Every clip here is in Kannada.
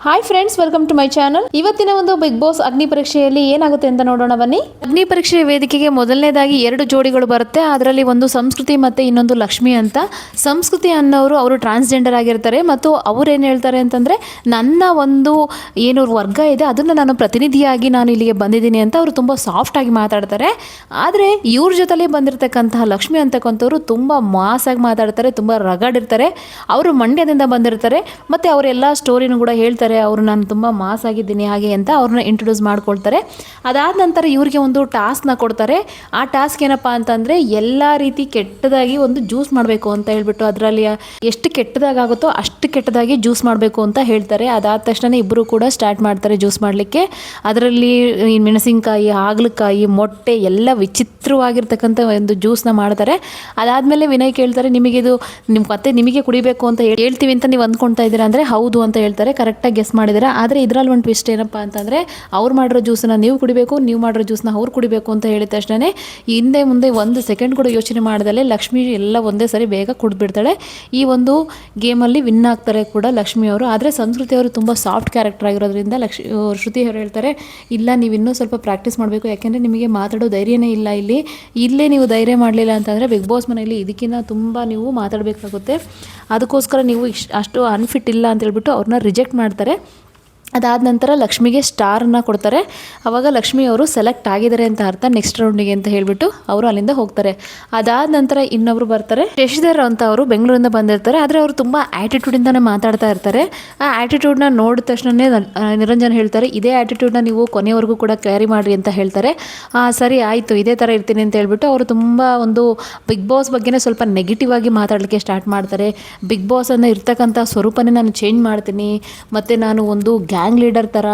Hi friends, welcome to my channel. ಇವತ್ತಿನ ಒಂದು ಬಿಗ್ ಬಾಸ್ ಅಗ್ನಿ ಪರೀಕ್ಷೆಯಲ್ಲಿ ಏನಾಗುತ್ತೆ ಅಂತ ನೋಡೋಣ ಬನ್ನಿ. ಅಗ್ನಿ ಪರೀಕ್ಷೆ ವೇದಿಕೆಗೆ ಮೊದಲನೇದಾಗಿ 2 ಜೋಡಿಗಳು ಬರುತ್ತೆ. ಅದರಲ್ಲಿ ಒಂದು ಸಂಸ್ಕೃತಿ ಮತ್ತೆ ಇನ್ನೊಂದು ಲಕ್ಷ್ಮಿ ಅಂತ. ಸಂಸ್ಕೃತಿ ಅನ್ನೋರು ಅವರು ಟ್ರಾನ್ಸ್ಜೆಂಡರ್ ಆಗಿರ್ತಾರೆ ಮತ್ತು ಅವ್ರು ಏನು ಹೇಳ್ತಾರೆ ಅಂತಂದ್ರೆ, ನನ್ನ ಒಂದು ಏನು ವರ್ಗ ಇದೆ ಅದನ್ನು ನಾನು ಪ್ರತಿನಿಧಿಯಾಗಿ ನಾನು ಇಲ್ಲಿಗೆ ಬಂದಿದ್ದೀನಿ ಅಂತ ಅವರು ತುಂಬ ಸಾಫ್ಟ್ ಆಗಿ ಮಾತಾಡ್ತಾರೆ. ಆದರೆ ಇವ್ರ ಜೊತೆಲೇ ಬಂದಿರತಕ್ಕಂತಹ ಲಕ್ಷ್ಮಿ ಅಂತಕ್ಕಂಥವ್ರು ತುಂಬ ಮಾಸಾಗಿ ಮಾತಾಡ್ತಾರೆ, ತುಂಬ ರಗಡಿರ್ತಾರೆ. ಅವರು ಮಂಡ್ಯದಿಂದ ಬಂದಿರ್ತಾರೆ ಮತ್ತು ಅವರೆಲ್ಲ ಸ್ಟೋರಿನೂ ಕೂಡ ಹೇಳ್ತಾರೆ. ಅವರು ನಾನು ತುಂಬ ಮಾಸ್ ಆಗಿದ್ದೀನಿ ಹಾಗೆ ಅಂತ ಅವ್ರನ್ನ ಇಂಟ್ರೊಡ್ಯೂಸ್ ಮಾಡ್ಕೊಳ್ತಾರೆ. ಅದಾದ ನಂತರ ಇವ್ರಿಗೆ ಒಂದು ಟಾಸ್ಕ್ನ ಕೊಡ್ತಾರೆ. ಆ ಟಾಸ್ಕ್ ಏನಪ್ಪ ಅಂತಂದರೆ, ಎಲ್ಲ ರೀತಿ ಕೆಟ್ಟದಾಗಿ ಒಂದು ಜ್ಯೂಸ್ ಮಾಡಬೇಕು ಅಂತ ಹೇಳ್ಬಿಟ್ಟು, ಅದರಲ್ಲಿ ಎಷ್ಟು ಕೆಟ್ಟದಾಗುತ್ತೋ ಅಷ್ಟು ಕೆಟ್ಟದಾಗಿ ಜ್ಯೂಸ್ ಮಾಡಬೇಕು ಅಂತ ಹೇಳ್ತಾರೆ. ಅದಾದ ತಕ್ಷಣ ಇಬ್ಬರು ಕೂಡ ಸ್ಟಾರ್ಟ್ ಮಾಡ್ತಾರೆ ಜ್ಯೂಸ್ ಮಾಡಲಿಕ್ಕೆ. ಅದರಲ್ಲಿ ಮೆಣಸಿನಕಾಯಿ, ಹಾಗಲಕಾಯಿ, ಮೊಟ್ಟೆ ಎಲ್ಲ ವಿಚಿತ್ರವಾಗಿರ್ತಕ್ಕಂಥ ಒಂದು ಜ್ಯೂಸ್ನ ಮಾಡ್ತಾರೆ. ಅದಾದಮೇಲೆ ವಿನಯ್ ಕೇಳ್ತಾರೆ, ನಿಮಗಿದು ನಿಮಗೆ ಕುಡಿಬೇಕು ಅಂತ ಹೇಳ್ತೀವಿ ಅಂತ ನೀವು ಅಂದ್ಕೊಳ್ತಾ ಇದ್ದೀರಾ ಅಂದರೆ ಹೌದು ಅಂತ ಹೇಳ್ತಾರೆ. ಕರೆಕ್ಟಾಗಿ ಗೆಸ್ ಮಾಡಿದ್ದಾರೆ. ಆದರೆ ಇದರಲ್ಲಿ ಒಂದು ಟ್ವಿಸ್ಟ್ ಏನಪ್ಪ ಅಂತಂದರೆ, ಅವ್ರು ಮಾಡಿರೋ ಜ್ಯೂಸನ್ನ ನೀವು ಕುಡಿಬೇಕು, ನೀವು ಮಾಡಿರೋ ಜ್ಯೂಸನ್ನ ಅವ್ರು ಕುಡಿಬೇಕು ಅಂತ ಹೇಳಿದ ತಕ್ಷಣ ಹಿಂದೆ ಮುಂದೆ ಒಂದು ಸೆಕೆಂಡ್ ಕೂಡ ಯೋಚನೆ ಮಾಡ್ದಲೇ ಲಕ್ಷ್ಮಿ ಎಲ್ಲ ಒಂದೇ ಸರಿ ಬೇಗ ಕುಡಿದ್ಬಿಡ್ತಾಳೆ. ಈ ಒಂದು ಗೇಮಲ್ಲಿ ವಿನ್ ಆಗ್ತಾರೆ ಕೂಡ ಲಕ್ಷ್ಮಿ ಅವರು. ಆದರೆ ಸಂಸ್ಕೃತಿ ಅವರು ತುಂಬ ಸಾಫ್ಟ್ ಕ್ಯಾರೆಕ್ಟರ್ ಆಗಿರೋದ್ರಿಂದ ಶ್ರುತಿ ಅವರು ಹೇಳ್ತಾರೆ, ಇಲ್ಲ ನೀವು ಇನ್ನೂ ಸ್ವಲ್ಪ ಪ್ರಾಕ್ಟೀಸ್ ಮಾಡಬೇಕು, ಯಾಕೆಂದರೆ ನಿಮಗೆ ಮಾತಾಡೋ ಧೈರ್ಯನೇ ಇಲ್ಲ. ಇಲ್ಲೇ ನೀವು ಧೈರ್ಯ ಮಾಡಲಿಲ್ಲ ಅಂತಂದರೆ ಬಿಗ್ ಬಾಸ್ ಮನೆಯಲ್ಲಿ ಇದಕ್ಕಿಂತ ತುಂಬ ನೀವು ಮಾತಾಡಬೇಕಾಗುತ್ತೆ. ಅದಕ್ಕೋಸ್ಕರ ನೀವು ಅಷ್ಟು ಅನ್ಫಿಟ್ ಇಲ್ಲ ಅಂತ ಹೇಳ್ಬಿಟ್ಟು ಅವ್ರನ್ನ ರಿಜೆಕ್ಟ್ ಮಾಡ್ತಾರೆ. ಅದಾದ ನಂತರ ಲಕ್ಷ್ಮಿಗೆ ಸ್ಟಾರನ್ನು ಕೊಡ್ತಾರೆ. ಆವಾಗ ಲಕ್ಷ್ಮಿ ಅವರು ಸೆಲೆಕ್ಟ್ ಆಗಿದ್ದಾರೆ ಅಂತ ಅರ್ಥ ನೆಕ್ಸ್ಟ್ ರೌಂಡಿಗೆ ಅಂತ ಹೇಳಿಬಿಟ್ಟು ಅವರು ಅಲ್ಲಿಂದ ಹೋಗ್ತಾರೆ. ಅದಾದ ನಂತರ ಇನ್ನೊಬ್ರು ಬರ್ತಾರೆ, ಶಶಿಧರ್ ಅಂತ. ಅವರು ಬೆಂಗಳೂರಿಂದ ಬಂದಿರ್ತಾರೆ. ಆದರೆ ಅವರು ತುಂಬ ಆ್ಯಟಿಟ್ಯೂಡಿಂದನೇ ಮಾತಾಡ್ತಾ ಇರ್ತಾರೆ. ಆ ಆ್ಯಟಿಟ್ಯೂಡ್ನ ನೋಡಿದ ತಕ್ಷಣವೇ ನಿರಂಜನ್ ಹೇಳ್ತಾರೆ, ಇದೇ ಆ್ಯಟಿಟ್ಯೂಡ್ನ ನೀವು ಕೊನೆಯವರೆಗೂ ಕೂಡ ಕ್ಯಾರಿ ಮಾಡಿರಿ ಅಂತ ಹೇಳ್ತಾರೆ. ಸರಿ ಆಯಿತು, ಇದೇ ಥರ ಇರ್ತೀನಿ ಅಂತ ಹೇಳ್ಬಿಟ್ಟು ಅವರು ತುಂಬ ಒಂದು ಬಿಗ್ ಬಾಸ್ ಬಗ್ಗೆನೇ ಸ್ವಲ್ಪ ನೆಗೆಟಿವ್ ಆಗಿ ಮಾತಾಡಲಿಕ್ಕೆ ಸ್ಟಾರ್ಟ್ ಮಾಡ್ತಾರೆ. ಬಿಗ್ ಬಾಸ್ ಅನ್ನೋ ಇರ್ತಕ್ಕಂಥ ಸ್ವರೂಪನೇ ನಾನು ಚೇಂಜ್ ಮಾಡ್ತೀನಿ, ಮತ್ತು ನಾನು ಒಂದು ಗ್ಯಾಂಗ್ ಲೀಡರ್ ಥರ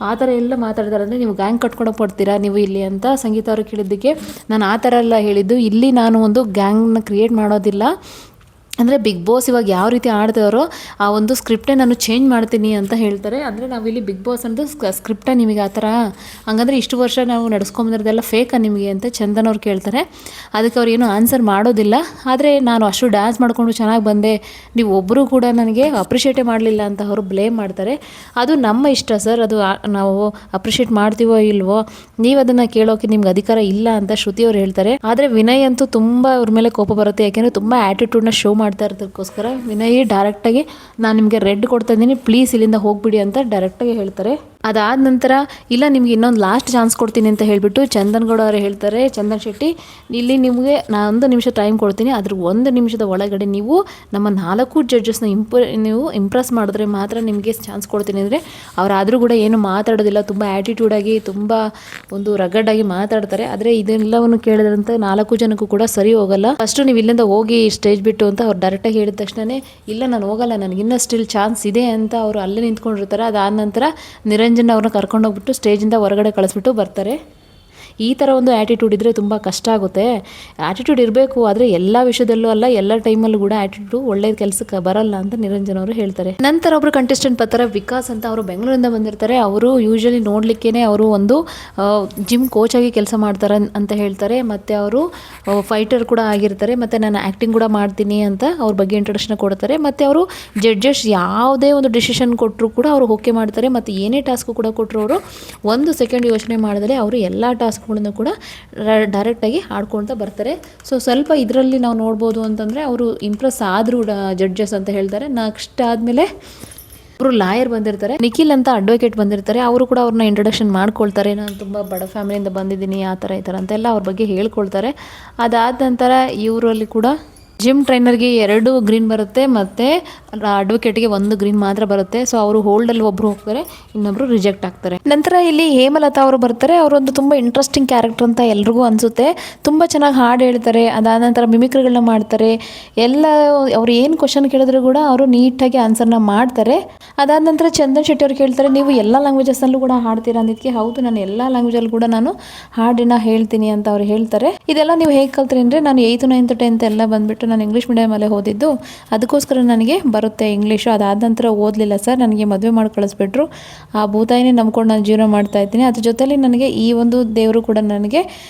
ಆ ಥರ ಎಲ್ಲ ಮಾತಾಡ್ತಾರೆ. ಅಂದರೆ ನೀವು ಗ್ಯಾಂಗ್ ಕಟ್ಕೊಂಡು ಕೊಡ್ತೀರಾ ನೀವು ಇಲ್ಲಿ ಅಂತ ಸಂಗೀತ ಅವರು ಕೇಳಿದ್ದಕ್ಕೆ, ನಾನು ಆ ಥರ ಎಲ್ಲ ಹೇಳಿದ್ದು, ಇಲ್ಲಿ ನಾನು ಒಂದು ಗ್ಯಾಂಗ್ನ ಕ್ರಿಯೇಟ್ ಮಾಡೋದಿಲ್ಲ. ಅಂದರೆ ಬಿಗ್ ಬಾಸ್ ಇವಾಗ ಯಾವ ರೀತಿ ಆಡ್ತಾರೋ ಆ ಒಂದು ಸ್ಕ್ರಿಪ್ಟೇ ನಾನು ಚೇಂಜ್ ಮಾಡ್ತೀನಿ ಅಂತ ಹೇಳ್ತಾರೆ. ಅಂದರೆ ನಾವಿಲ್ಲಿ ಬಿಗ್ ಬಾಸ್ ಅಂತ ಸ್ಕ್ರಿಪ್ಟೇ ನಿಮಗೆ ಆ ಥರ, ಹಂಗಂದ್ರೆ ಇಷ್ಟು ವರ್ಷ ನಾವು ನಡೆಸ್ಕೊಂಬಂದಿರೋದೆಲ್ಲ ಫೇಕಾ ನಿಮಗೆ ಅಂತ ಚಂದನ್ ಅವ್ರು ಕೇಳ್ತಾರೆ. ಅದಕ್ಕೆ ಅವ್ರು ಏನೂ ಆನ್ಸರ್ ಮಾಡೋದಿಲ್ಲ. ಆದರೆ ನಾನು ಅಷ್ಟು ಡ್ಯಾನ್ಸ್ ಮಾಡಿಕೊಂಡು ಚೆನ್ನಾಗಿ ಬಂದೆ, ನೀವು ಒಬ್ಬರು ಕೂಡ ನನಗೆ ಅಪ್ರಿಷಿಯೇಟೇ ಮಾಡಲಿಲ್ಲ ಅಂತ ಅವರು ಬ್ಲೇಮ್ ಮಾಡ್ತಾರೆ. ಅದು ನಮ್ಮ ಇಷ್ಟ ಸರ್, ಅದು ನಾವು ಅಪ್ರಿಷಿಯೇಟ್ ಮಾಡ್ತೀವೋ ಇಲ್ವೋ ನೀವು ಅದನ್ನು ಕೇಳೋಕೆ ನಿಮ್ಗೆ ಅಧಿಕಾರ ಇಲ್ಲ ಅಂತ ಶ್ರುತಿ ಅವ್ರು ಹೇಳ್ತಾರೆ. ಆದರೆ ವಿನಯ್ ಅಂತೂ ತುಂಬ ಅವ್ರ ಮೇಲೆ ಕೋಪ ಬರುತ್ತೆ, ಯಾಕೆಂದರೆ ತುಂಬ ಆ್ಯಟಿಟ್ಯೂಡ್ನ ಶೋ ಮಾಡ್ತಾ ಇರೋದಕ್ಕೋಸ್ಕರ ವಿನಯ್ ಡೈರೆಕ್ಟಾಗಿ ನಾನು ನಿಮಗೆ ರೆಡ್ ಕೊಡ್ತಾ ಇದ್ದೀನಿ, ಪ್ಲೀಸ್ ಇಲ್ಲಿಂದ ಹೋಗ್ಬಿಡಿ ಅಂತ ಡೈರೆಕ್ಟಾಗಿ ಹೇಳ್ತಾರೆ. ಅದಾದ ನಂತರ ಇಲ್ಲ ನಿಮ್ಗೆ ಇನ್ನೊಂದು ಲಾಸ್ಟ್ ಚಾನ್ಸ್ ಕೊಡ್ತೀನಿ ಅಂತ ಹೇಳಿಬಿಟ್ಟು ಚಂದನ್ ಗೌಡ ಅವರು ಹೇಳ್ತಾರೆ, ಚಂದನ್ ಶೆಟ್ಟಿ ಇಲ್ಲಿ ನಿಮಗೆ ನಾನು 1 ನಿಮಿಷ ಟೈಮ್ ಕೊಡ್ತೀನಿ, ಅದ್ರ 1 ನಿಮಿಷದ ಒಳಗಡೆ ನೀವು ನಮ್ಮ 4 ಜಡ್ಜಸ್ನ ನೀವು ಇಂಪ್ರೆಸ್ ಮಾಡಿದ್ರೆ ಮಾತ್ರ ನಿಮಗೆ ಚಾನ್ಸ್ ಕೊಡ್ತೀನಿ ಅಂದರೆ ಅವರಾದರೂ ಕೂಡ ಏನು ಮಾತಾಡೋದಿಲ್ಲ. ತುಂಬ ಆ್ಯಟಿಟ್ಯೂಡಾಗಿ ತುಂಬ ಒಂದು ರಗಡ್ಡಾಗಿ ಮಾತಾಡ್ತಾರೆ. ಆದರೆ ಇದೆಲ್ಲವನ್ನು ಕೇಳಿದ್ರಂತ 4 ಜನಕ್ಕೂ ಕೂಡ ಸರಿ ಹೋಗಲ್ಲ. ಫಸ್ಟು ನೀವು ಇಲ್ಲಿಂದ ಹೋಗಿ ಸ್ಟೇಜ್ ಬಿಟ್ಟು ಅಂತ ಅವ್ರು ಡೈರೆಕ್ಟಾಗಿ ಹೇಳಿದ ತಕ್ಷಣ ಇಲ್ಲ ನಾನು ಹೋಗಲ್ಲ, ನನಗಿನ್ನೂ ಸ್ಟಿಲ್ ಚಾನ್ಸ್ ಇದೆ ಅಂತ ಅವರು ಅಲ್ಲೇ ನಿಂತ್ಕೊಂಡಿರ್ತಾರೆ. ಅದಾದ ನಂತರ ನಿರಂಜನ್ ಅವ್ರನ್ನ ಕರ್ಕೊಂಡೋಗ್ಬಿಟ್ಟು ಸ್ಟೇಜಿಂದ ಹೊರಗಡೆ ಕಳಿಸ್ಬಿಟ್ಟು ಬರ್ತಾರೆ. ಈ ಥರ ಒಂದು ಆ್ಯಟಿಟ್ಯೂಡ್ ಇದ್ದರೆ ತುಂಬ ಕಷ್ಟ ಆಗುತ್ತೆ. ಆ್ಯಟಿಟ್ಯೂಡ್ ಇರಬೇಕು, ಆದರೆ ಎಲ್ಲ ವಿಷಯದಲ್ಲೂ ಅಲ್ಲ, ಎಲ್ಲ ಟೈಮಲ್ಲೂ ಕೂಡ ಆ್ಯಟಿಟ್ಯೂಡು ಒಳ್ಳೆಯ ಕೆಲಸಕ್ಕೆ ಬರಲ್ಲ ಅಂತ ನಿರಂಜನ್ ಅವರು ಹೇಳ್ತಾರೆ. ನಂತರ ಒಬ್ಬರು ಕಂಟೆಸ್ಟೆಂಟ್ ಬರ್ತಾರೆ, ವಿಕಾಸ್ ಅಂತ. ಅವರು ಬೆಂಗಳೂರಿಂದ ಬಂದಿರ್ತಾರೆ. ಅವರು ಯೂಶ್ವಲಿ ನೋಡಲಿಕ್ಕೇ ಅವರು ಒಂದು ಜಿಮ್ ಕೋಚ್ ಆಗಿ ಕೆಲಸ ಮಾಡ್ತಾರೆ ಅಂತ ಹೇಳ್ತಾರೆ. ಮತ್ತು ಅವರು ಫೈಟರ್ ಕೂಡ ಆಗಿರ್ತಾರೆ. ಮತ್ತು ನಾನು ಆ್ಯಕ್ಟಿಂಗ್ ಕೂಡ ಮಾಡ್ತೀನಿ ಅಂತ ಅವ್ರ ಬಗ್ಗೆ ಇಂಟ್ರೊಡಕ್ಷನ್ ಕೊಡ್ತಾರೆ. ಮತ್ತು ಅವರು ಜಡ್ಜಸ್ ಯಾವುದೇ ಒಂದು ಡಿಸಿಷನ್ ಕೊಟ್ಟರು ಕೂಡ ಅವರು ಓಕೆ ಮಾಡ್ತಾರೆ. ಮತ್ತು ಏನೇ ಟಾಸ್ಕು ಕೂಡ ಕೊಟ್ಟರು ಅವರು 1 ಸೆಕೆಂಡ್ ಯೋಚನೆ ಮಾಡಿದ್ರೆ ಅವರು ಎಲ್ಲ ಟಾಸ್ಕ್ಗಳನ್ನು ಕೂಡ ಡೈರೆಕ್ಟಾಗಿ ಆಡ್ಕೊಳ್ತಾ ಬರ್ತಾರೆ. ಸೊ ಸ್ವಲ್ಪ ಇದರಲ್ಲಿ ನಾವು ನೋಡ್ಬೋದು ಅಂತಂದರೆ ಅವರು ಇಂಪ್ರೆಸ್ ಆದರೂ ಜಡ್ಜಸ್ ಅಂತ ಹೇಳ್ತಾರೆ. ನೆಕ್ಸ್ಟ್ ಆದಮೇಲೆ ಅವರು ಲಾಯರ್ ಬಂದಿರ್ತಾರೆ, ನಿಖಿಲ್ ಅಂತ ಅಡ್ವೊಕೇಟ್ ಬಂದಿರ್ತಾರೆ. ಅವರು ಕೂಡ ಅವ್ರನ್ನ ಇಂಟ್ರೊಡಕ್ಷನ್ ಮಾಡ್ಕೊಳ್ತಾರೆ, ನಾನು ತುಂಬ ಬಡ ಫ್ಯಾಮಿಲಿಯಿಂದ ಬಂದಿದ್ದೀನಿ ಆ ಥರ ಈ ಥರ ಅಂತೆಲ್ಲ ಅವ್ರ ಬಗ್ಗೆ ಹೇಳ್ಕೊಳ್ತಾರೆ. ಅದಾದ ನಂತರ ಇವರಲ್ಲಿ ಕೂಡ ಜಿಮ್ ಟ್ರೈನರ್ಗೆ 2 ಗ್ರೀನ್ ಬರುತ್ತೆ, ಮತ್ತು ಅಡ್ವೊಕೇಟ್ಗೆ 1 ಗ್ರೀನ್ ಮಾತ್ರ ಬರುತ್ತೆ. ಸೊ ಅವರು ಹೋಲ್ಡಲ್ಲಿ ಒಬ್ಬರು ಹೋಗ್ತಾರೆ, ಇನ್ನೊಬ್ಬರು ರಿಜೆಕ್ಟ್ ಆಗ್ತಾರೆ. ನಂತರ ಇಲ್ಲಿ ಹೇಮಲತಾ ಅವರು ಬರ್ತಾರೆ. ಅವರೊಂದು ತುಂಬ ಇಂಟ್ರೆಸ್ಟಿಂಗ್ ಕ್ಯಾರೆಕ್ಟರ್ ಅಂತ ಎಲ್ರಿಗೂ ಅನಿಸುತ್ತೆ. ತುಂಬ ಚೆನ್ನಾಗಿ ಹಾಡು ಹೇಳ್ತಾರೆ. ಅದಾದ ನಂತರ ಮಿಮಿಕ್ರಿಗಳನ್ನ ಮಾಡ್ತಾರೆ. ಎಲ್ಲ ಅವ್ರು ಏನು ಕ್ವಶನ್ ಕೇಳಿದ್ರು ಕೂಡ ಅವರು ನೀಟಾಗಿ ಆನ್ಸರ್ನ ಮಾಡ್ತಾರೆ. ಅದಾದ ನಂತರ ಚಂದನ್ ಶೆಟ್ಟಿ ಅವ್ರು ಕೇಳ್ತಾರೆ, ನೀವು ಎಲ್ಲ ಲ್ಯಾಂಗ್ವೇಜಸ್ನಲ್ಲೂ ಕೂಡ ಹಾಡ್ತೀರಾ ಅಂದಿದ್ದಕ್ಕೆ ಹೌದು, ನಾನು ಎಲ್ಲ ಲ್ಯಾಂಗ್ವೇಜಲ್ಲಿ ಕೂಡ ನಾನು ಹಾಡಿನ ಹೇಳ್ತೀನಿ ಅಂತ ಅವ್ರು ಹೇಳ್ತಾರೆ. ಇದೆಲ್ಲ ನೀವು ಹೇಗೆ ಕಲ್ತ್ರಿ ಅಂದರೆ, ನಾನು 8th 9th 10th ಎಲ್ಲ ಬಂದುಬಿಟ್ಟು ನಾನು ಇಂಗ್ಲೀಷ್ ಮೀಡಿಯಮಲ್ಲೇ ಓದಿದ್ದು, ಅದಕ್ಕೋಸ್ಕರ ನನಗೆ ಬರುತ್ತೆ ಇಂಗ್ಲೀಷು. ಅದಾದ ನಂತರ ಓದಲಿಲ್ಲ ಸರ್, ನನಗೆ ಮದುವೆ ಮಾಡಿ ಕಳಿಸ್ಬಿಟ್ರು. ಆ ಭೂತಾಯಿನೇ ನಂಬ್ಕೊಂಡು ನಾನು ಜೀವನ ಮಾಡ್ತಾ ಇದ್ದೀನಿ. ಅದ್ರ ಜೊತೆಲಿ ನನಗೆ ಈ ಒಂದು ದೇವರು ಕೂಡ ನನಗೆ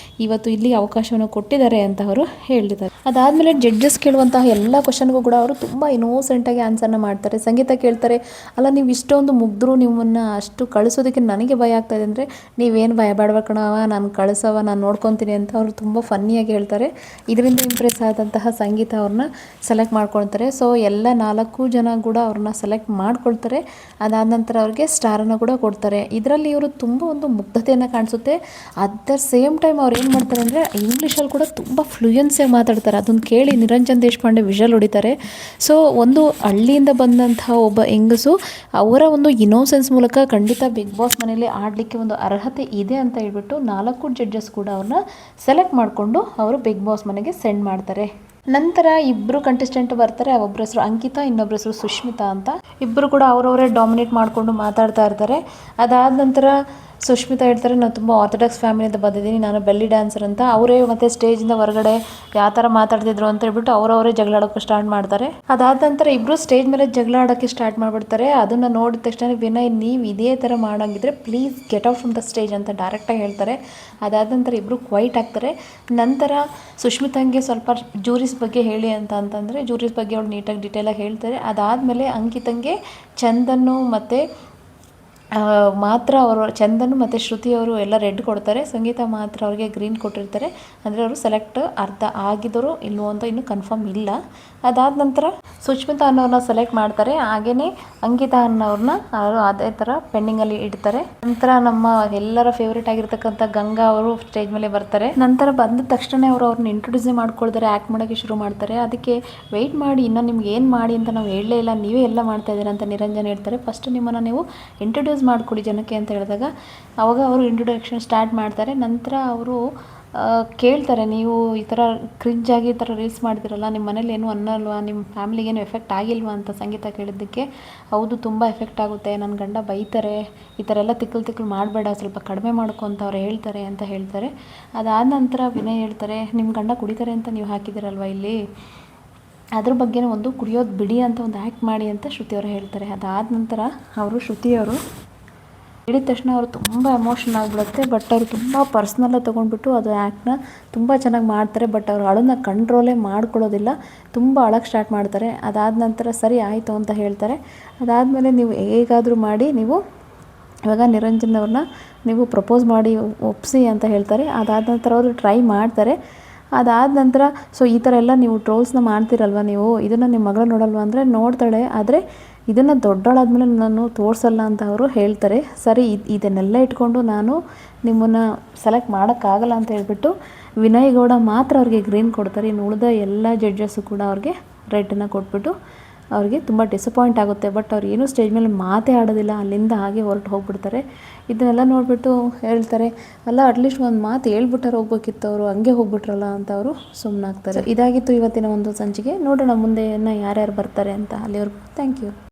ಇವತ್ತು ಇಲ್ಲಿ ಅವಕಾಶವನ್ನು ಕೊಟ್ಟಿದ್ದಾರೆ ಅಂತ ಅವರು ಹೇಳಿದ್ದಾರೆ. ಅದಾದಮೇಲೆ ಜಡ್ಜಸ್ ಕೇಳುವಂತಹ ಎಲ್ಲ ಕ್ವಶನ್ಗೂ ಕೂಡ ಅವರು ತುಂಬ ಇನ್ನೋಸೆಂಟಾಗಿ ಆನ್ಸರ್ನ ಮಾಡ್ತಾರೆ. ಸಂಗೀತ ಕೇಳ್ತಾರೆ, ಅಲ್ಲ ನೀವು ಇಷ್ಟೊಂದು ಮುಗ್ಧರು, ನಿಮ್ಮನ್ನು ಅಷ್ಟು ಕಳಿಸೋದಕ್ಕೆ ನನಗೆ ಭಯ ಆಗ್ತಾಯಿದೆ ಅಂದರೆ, ನೀವೇನು ಭಯ ಕಣವ, ನಾನು ಕಳಿಸವ, ನಾನು ನೋಡ್ಕೊತೀನಿ ಅಂತ ಅವರು ತುಂಬ ಫನ್ನಿಯಾಗಿ ಹೇಳ್ತಾರೆ. ಇದರಿಂದ ಇಂಪ್ರೆಸ್ ಆದಂತಹ ಸಂಗೀತ ಅವ್ರನ್ನ ಸೆಲೆಕ್ಟ್ ಮಾಡ್ಕೊಳ್ತಾರೆ. ಸೊ ಎಲ್ಲ 4 ಜನ ಕೂಡ ಅವ್ರನ್ನ ಸೆಲೆಕ್ಟ್ ಮಾಡ್ಕೊಳ್ತಾರೆ. ಅದಾದ ನಂತರ ಅವ್ರಿಗೆ ಸ್ಟಾರನ್ನು ಕೂಡ ಕೊಡ್ತಾರೆ. ಇದರಲ್ಲಿ ಇವರು ತುಂಬ ಒಂದು ಮುಗ್ಧತೆಯನ್ನು ಕಾಣಿಸುತ್ತೆ. ಅಟ್ ದ ಸೇಮ್ ಟೈಮ್ ಅವ್ರು ಏನು ಮಾಡ್ತಾರೆ ಅಂದರೆ ಇಂಗ್ಲೀಷಲ್ಲಿ ಕೂಡ ತುಂಬ ಫ್ಲೂಯೆನ್ಸಿಯಾಗಿ ಮಾತಾಡ್ತಾರೆ. ಅದನ್ನು ಕೇಳಿ ನಿರಂಜನ್ ದೇಶಪಾಂಡೆ ವಿಷಲ್ ಹೊಡಿತಾರೆ. ಸೊ ಒಂದು ಹಳ್ಳಿಯಿಂದ ಬಂದಂತಹ ಒಬ್ಬ ಹೆಂಗಸು ಅವರ ಒಂದು ಇನೋಸೆನ್ಸ್ ಮೂಲಕ ಖಂಡಿತ ಬಿಗ್ ಬಾಸ್ ಮನೆಯಲ್ಲಿ ಆಡಲಿಕ್ಕೆ ಒಂದು ಅರ್ಹತೆ ಇದೆ ಅಂತ ಹೇಳ್ಬಿಟ್ಟು 4 ಜಡ್ಜಸ್ ಕೂಡ ಅವ್ರನ್ನ ಸೆಲೆಕ್ಟ್ ಮಾಡಿಕೊಂಡು ಅವರು ಬಿಗ್ ಬಾಸ್ ಮನೆಗೆ ಸೆಂಡ್ ಮಾಡ್ತಾರೆ. ನಂತರ ಇಬ್ಬರು ಕಂಟೆಸ್ಟೆಂಟ್ ಬರ್ತಾರೆ. ಒಬ್ಬರ ಹೆಸರು ಅಂಕಿತಾ, ಇನ್ನೊಬ್ಬರ ಹೆಸರು ಸುಷ್ಮಿತಾ ಅಂತ. ಇಬ್ಬರು ಕೂಡ ಅವರವರೇ ಡಾಮಿನೇಟ್ ಮಾಡಿಕೊಂಡು ಮಾತಾಡ್ತಾ ಇರ್ತಾರೆ. ಅದಾದ ನಂತರ ಸುಷ್ಮಿತಾ ಹೇಳ್ತಾರೆ, ನಾನು ತುಂಬ ಆರ್ಥೋಡಾಕ್ಸ್ ಫ್ಯಾಮಿಲಿಯಿಂದ ಬಂದಿದ್ದೀನಿ, ನಾನು ಬೆಲ್ಲಿ ಡ್ಯಾನ್ಸರ್ ಅಂತ. ಅವರೇ ಮತ್ತು ಸ್ಟೇಜಿಂದ ಹೊರಗಡೆ ಯಾವ ಥರ ಮಾತಾಡ್ತಿದ್ರು ಅಂತ ಹೇಳ್ಬಿಟ್ಟು ಅವರವರೇ ಜಗಳ ಆಡೋಕ್ಕೆ ಸ್ಟಾರ್ಟ್ ಮಾಡ್ತಾರೆ. ಅದಾದ ನಂತರ ಇಬ್ಬರು ಸ್ಟೇಜ್ ಮೇಲೆ ಜಗಳ ಆಡೋಕ್ಕೆ ಸ್ಟಾರ್ಟ್ ಮಾಡಿಬಿಡ್ತಾರೆ. ಅದನ್ನು ನೋಡಿದ ತಕ್ಷಣ ವಿನಯ್, ನೀವು ಇದೇ ಥರ ಮಾಡೋಂಗಿದ್ರೆ please get out from the stage ಅಂತ ಡೈರೆಕ್ಟಾಗಿ ಹೇಳ್ತಾರೆ. ಅದಾದ ನಂತರ ಇಬ್ಬರು ಕ್ವೈಟ್ ಆಗ್ತಾರೆ. ನಂತರ ಸುಷ್ಮಿತಾಂಗೆ ಸ್ವಲ್ಪ ಜೂರೀಸ್ ಬಗ್ಗೆ ಹೇಳಿ ಅಂತಂದರೆ ಜೂರೀಸ್ ಬಗ್ಗೆ ಅವಳು ನೀಟಾಗಿ ಡೀಟೇಲಾಗಿ ಹೇಳ್ತಾರೆ. ಅದಾದಮೇಲೆ ಅಂಕಿತಂಗೆ ಚಂದನ್ನು ಮತ್ತು ಮಾತ್ರ ಅವರು ಚಂದನ್ ಮತ್ತು ಶ್ರುತಿ ಅವರು ಎಲ್ಲ ರೆಡ್ ಕೊಡ್ತಾರೆ. ಸಂಗೀತ ಮಾತ್ರ ಅವ್ರಿಗೆ ಗ್ರೀನ್ ಕೊಟ್ಟಿರ್ತಾರೆ. ಅಂದರೆ ಅವರು ಸೆಲೆಕ್ಟ್ ಅರ್ಧ ಆಗಿದ್ದರು ಇಲ್ಲವೋ ಅಂತ ಇನ್ನೂ ಕನ್ಫರ್ಮ್ ಇಲ್ಲ. ಅದಾದ ನಂತರ ಸುಷ್ಮಿತಾ ಅನ್ನೋರನ್ನ ಸೆಲೆಕ್ಟ್ ಮಾಡ್ತಾರೆ. ಹಾಗೆಯೇ ಅಂಕಿತಾ ಅನ್ನೋರನ್ನ ಅವರು ಅದೇ ಥರ ಪೆಂಡಿಂಗಲ್ಲಿ ಇಡ್ತಾರೆ. ನಂತರ ನಮ್ಮ ಎಲ್ಲರ ಫೇವ್ರೇಟ್ ಆಗಿರ್ತಕ್ಕಂಥ ಗಂಗಾ ಅವರು ಸ್ಟೇಜ್ ಮೇಲೆ ಬರ್ತಾರೆ. ನಂತರ ಬಂದ ತಕ್ಷಣ ಅವರು ಅವ್ರನ್ನ ಇಂಟ್ರೊಡ್ಯೂಸ್ ಮಾಡ್ಕೊಳ್ತಾರೆ, ಆ್ಯಕ್ಟ್ ಮಾಡೋಕ್ಕೆ ಶುರು ಮಾಡ್ತಾರೆ. ಅದಕ್ಕೆ ವೆಯ್ಟ್ ಮಾಡಿ, ಇನ್ನೂ ನಿಮ್ಗೆ ಏನು ಮಾಡಿ ಅಂತ ನಾವು ಹೇಳಲೇ ಇಲ್ಲ, ನೀವೇ ಎಲ್ಲ ಮಾಡ್ತಾ ಇದ್ದೀರಾ ಅಂತ ನಿರಂಜನ್ ಹೇಳ್ತಾರೆ. ಫಸ್ಟ್ ನಿಮ್ಮನ್ನು ನೀವು ಇಂಟ್ರೊಡ್ಯೂಸ್ ಮಾಡ್ಕೊಳ್ಳಿ ಜನಕ್ಕೆ ಅಂತ ಹೇಳಿದಾಗ ಅವಾಗ ಅವರು ಇಂಟ್ರೊಡಕ್ಷನ್ ಸ್ಟಾರ್ಟ್ ಮಾಡ್ತಾರೆ. ನಂತರ ಅವರು ಕೇಳ್ತಾರೆ, ನೀವು ಈ ಥರ ಕ್ರಿಂಜಾಗಿ ಈ ಥರ ರೀಲ್ಸ್ ಮಾಡ್ತಿರಲ್ಲ, ನಿಮ್ಮ ಮನೇಲಿ ಏನು ಅನ್ನಲ್ವಾ, ನಿಮ್ಮ ಫ್ಯಾಮಿಲಿಗೇನು ಎಫೆಕ್ಟ್ ಆಗಿಲ್ವಾ ಅಂತ ಸಂಗೀತ ಕೇಳಿದ್ದಕ್ಕೆ, ಹೌದು ತುಂಬ ಎಫೆಕ್ಟ್ ಆಗುತ್ತೆ, ನನ್ನ ಗಂಡ ಬೈತಾರೆ, ಈ ಥರ ಎಲ್ಲ ತಿಕ್ಕಲು ಮಾಡಬೇಡ, ಸ್ವಲ್ಪ ಕಡಿಮೆ ಮಾಡ್ಕೊ ಅಂತ ಅವ್ರು ಹೇಳ್ತಾರೆ ಅಂತ ಹೇಳ್ತಾರೆ. ಅದಾದ ನಂತರ ವಿನಯ್ ಹೇಳ್ತಾರೆ, ನಿಮ್ಮ ಗಂಡ ಕುಡಿತಾರೆ ಅಂತ ನೀವು ಹಾಕಿದ್ದೀರಲ್ವ ಇಲ್ಲಿ, ಅದ್ರ ಬಗ್ಗೆನೂ ಒಂದು ಕುಡಿಯೋದು ಬಿಡಿ ಅಂತ ಒಂದು ಆ್ಯಕ್ಟ್ ಮಾಡಿ ಅಂತ ಶ್ರುತಿಯವರು ಹೇಳ್ತಾರೆ. ಅದಾದ ನಂತರ ಅವರು ಶ್ರುತಿಯವರು ಹೇಳಿದ ತಕ್ಷಣ ಅವರು ತುಂಬ ಎಮೋಷನ್ ಆಗಿಬಿಡುತ್ತೆ. ಬಟ್ ಅವರು ತುಂಬ ಪರ್ಸ್ನಲ್ಲಾಗಿ ತೊಗೊಂಡ್ಬಿಟ್ಟು ಅದು ಆ್ಯಕ್ಟ್ನ ತುಂಬ ಚೆನ್ನಾಗಿ ಮಾಡ್ತಾರೆ. ಬಟ್ ಅವರು ಅಳನ್ನ ಕಂಟ್ರೋಲೇ ಮಾಡ್ಕೊಳ್ಳೋದಿಲ್ಲ, ತುಂಬ ಅಳಕ್ಕೆ ಸ್ಟಾರ್ಟ್ ಮಾಡ್ತಾರೆ. ಅದಾದ ನಂತರ ಸರಿ ಆಯಿತು ಅಂತ ಹೇಳ್ತಾರೆ. ಅದಾದಮೇಲೆ ನೀವು ಹೇಗಾದರೂ ಮಾಡಿ ನೀವು ಇವಾಗ ನಿರಂಜನ್ ಅವ್ರನ್ನ ನೀವು ಪ್ರಪೋಸ್ ಮಾಡಿ ಒಪ್ಪಿಸಿ ಅಂತ ಹೇಳ್ತಾರೆ. ಅದಾದ ನಂತರ ಅವರು ಟ್ರೈ ಮಾಡ್ತಾರೆ. ಅದಾದ ನಂತರ ಸೊ ಈ ಥರ ಎಲ್ಲ ನೀವು ಟ್ರೋಲ್ಸ್ನ ಮಾಡ್ತೀರಲ್ವ, ನೀವು ಇದನ್ನು ನಿಮ್ಮ ಮಗಳು ನೋಡಲ್ವ ಅಂದರೆ ನೋಡ್ತಾಳೆ, ಆದರೆ ಇದನ್ನು ದೊಡ್ಡಳಾದ್ಮೇಲೆ ನಾನು ತೋರಿಸಲ್ಲ ಅಂತ ಅವರು ಹೇಳ್ತಾರೆ. ಸರಿ, ಇದನ್ನೆಲ್ಲ ಇಟ್ಕೊಂಡು ನಾನು ನಿಮ್ಮನ್ನು ಸೆಲೆಕ್ಟ್ ಮಾಡೋಕ್ಕಾಗಲ್ಲ ಅಂತ ಹೇಳ್ಬಿಟ್ಟು ವಿನಯ್ ಗೌಡ ಮಾತ್ರ ಅವ್ರಿಗೆ ಗ್ರೀನ್ ಕೊಡ್ತಾರೆ. ಇನ್ನು ಉಳಿದ ಎಲ್ಲ ಜಡ್ಜಸ್ಸು ಕೂಡ ಅವ್ರಿಗೆ ರೆಡ್ಡನ್ನು ಕೊಟ್ಬಿಟ್ಟು ಅವ್ರಿಗೆ ತುಂಬ ಡಿಸಪಾಯಿಂಟ್ ಆಗುತ್ತೆ. ಬಟ್ ಅವ್ರು ಏನೂ ಸ್ಟೇಜ್ ಮೇಲೆ ಮಾತೇ ಆಡೋದಿಲ್ಲ, ಅಲ್ಲಿಂದ ಹಾಗೆ ಹೊರಟು ಹೋಗ್ಬಿಡ್ತಾರೆ. ಇದನ್ನೆಲ್ಲ ನೋಡಿಬಿಟ್ಟು ಹೇಳ್ತಾರೆ, ಅಲ್ಲ ಅಟ್ಲೀಸ್ಟ್ ಒಂದು ಮಾತು ಹೇಳ್ಬಿಟ್ಟಾರೆ ಹೋಗ್ಬೇಕಿತ್ತು, ಅವರು ಹಂಗೆ ಹೋಗ್ಬಿಟ್ರಲ್ಲ ಅಂತ ಅವರು ಸುಮ್ಮನಾಗ್ತಾರೆ. ಇದಾಗಿತ್ತು ಇವತ್ತಿನ ಒಂದು ಸಂಚಿಕೆ. ನೋಡೋಣ ಮುಂದೆ ಯಾರ್ಯಾರು ಬರ್ತಾರೆ ಅಂತ. ಅಲ್ಲಿವರೆಗೂ ಥ್ಯಾಂಕ್ ಯು.